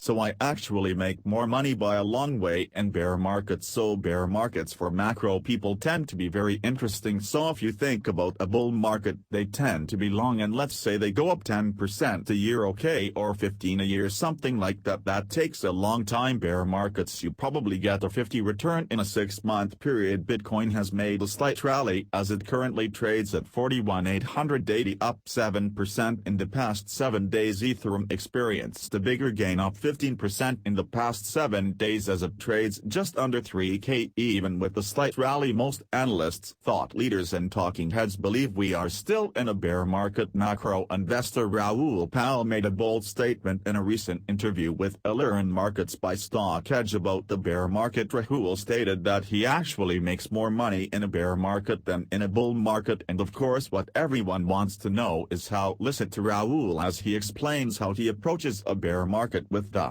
so I actually make more money by a long way in bear markets. So bear markets for macro people tend to be very interesting. So if you think about a bull market, they tend to be long, and let's say they go up 10% a year, okay, or 15 a year, something like that. That takes a long time. Bear markets, you probably get a 50 return in a 6-month period. Bitcoin has made a slight rally as it currently trades at 41,880, up 7% in the past 7 days. Ethereum experienced a bigger gain, up 15% in the past 7 days as it trades just under 3K. Even with the slight rally, most analysts, thought leaders and talking heads believe we are still in a bear market. Macro investor Raoul Pal made a bold statement in a recent interview with Elearnmarkets by Stockhedge about the bear market. Raoul stated that he actually makes more money in a bear market than in a bull market, and of course what everyone wants to know is how. Listen to Raoul as he explains how he approaches a bear market with the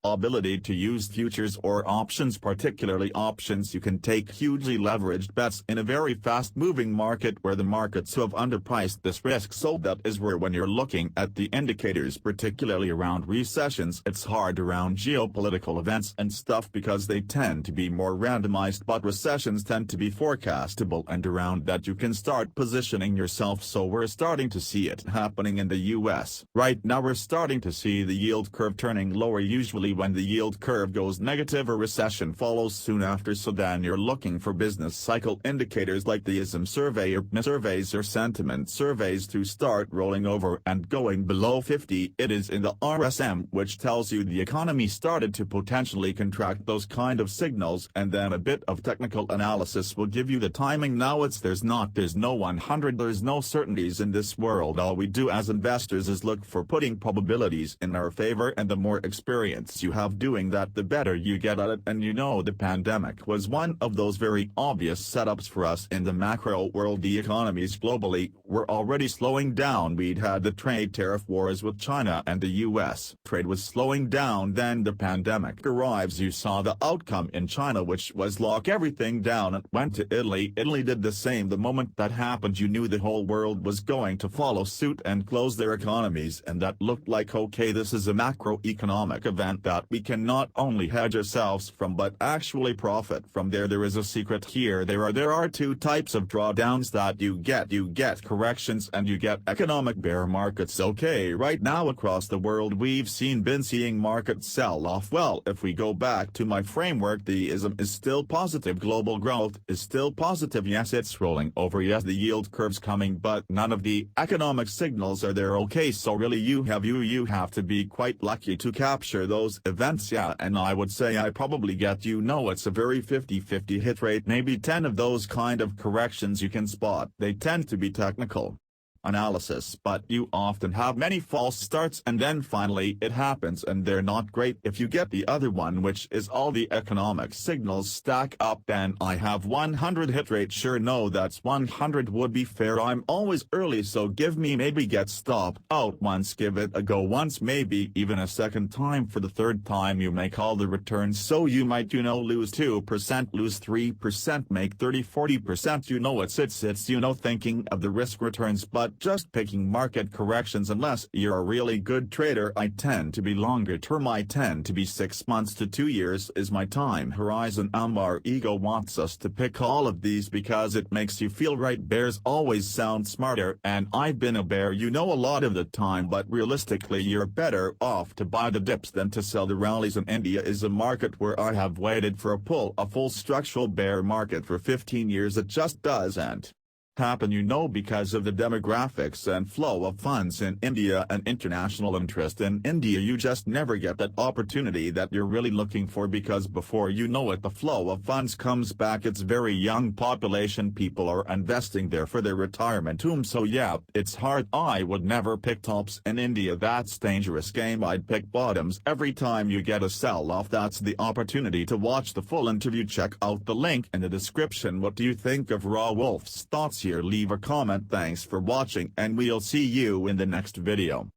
ability to use futures or options, particularly options. You can take hugely leveraged bets in a very fast-moving market where the markets have underpriced this risk. So that is where, when you're looking at the indicators, particularly around recessions, it's hard around geopolitical events and stuff because they tend to be more randomized, but recessions tend to be forecastable, and around that you can start positioning yourself. So we're starting to see it happening in the US. Right now we're starting to see the yield curve turning lower. Usually when the yield curve goes negative, a recession follows soon after. So then you're looking for business cycle indicators like the ISM survey or PMI surveys or sentiment surveys to start rolling over and going below 50. It is in the RSM, which tells you the economy started to potentially contract. Those kind of signals, and then a bit of technical analysis will give you the timing. Now there's no 100, there's no certainties in this world. All we do as investors is look for putting probabilities in our favor, and the more experience you have doing that, the better you get at it. And the pandemic was one of those very obvious setups for us in the macro world. The economies globally were already slowing down. We'd had the trade tariff wars with China and the US. Trade was slowing down. Then the pandemic arrives. You saw the outcome in China, which was lock everything down. It went to Italy. Italy did the same. The moment that happened, you knew the whole world was going to follow suit and close their economies, and that looked like, okay, this is a macroeconomic event that we can not only hedge ourselves from but actually profit from. There is a secret here. There are two types of drawdowns that you get. You get corrections and you get economic bear markets. Okay, right now across the world we've been seeing markets sell off. Well, if we go back to my framework, the ISM is still positive. Global growth is still positive. Yes, it's rolling over. Yes, the yield curve's coming, but none of the economic signals are there. Okay, so really you have to be quite lucky to capture those events. Yeah, and I would say I probably get, it's a very 50-50 hit rate. Maybe 10 of those kind of corrections you can spot. They tend to be technical analysis, but you often have many false starts, and then finally it happens and they're not great. If you get the other one, which is all the economic signals stack up, then I have 100 hit rate. Sure, no, that's 100 would be fair. I'm always early, so give me, maybe get stopped out once, give it a go once, maybe even a second time. For the third time you make all the returns, so you might lose 2%, lose 3%, make 30-40%. It's thinking of the risk returns, but just picking market corrections. Unless you're a really good trader, I tend to be longer term. I tend to be 6 months to 2 years is my time horizon. Our ego wants us to pick all of these because it makes you feel right. Bears always sound smarter, and I've been a bear a lot of the time, but realistically you're better off to buy the dips than to sell the rallies. And India is a market where I have waited for a full structural bear market for 15 years. It just doesn't happen, because of the demographics and flow of funds in India and international interest in India. You just never get that opportunity that you're really looking for, because before you know it, the flow of funds comes back. It's very young population. People are investing there for their retirement home. So yeah, it's hard. I would never pick tops in India. That's dangerous game. I'd pick bottoms. Every time you get a sell-off, that's the opportunity to watch the full interview. Check out the link in the description. What do you think of Raoul's thoughts here? Leave a comment. Thanks for watching, and we'll see you in the next video.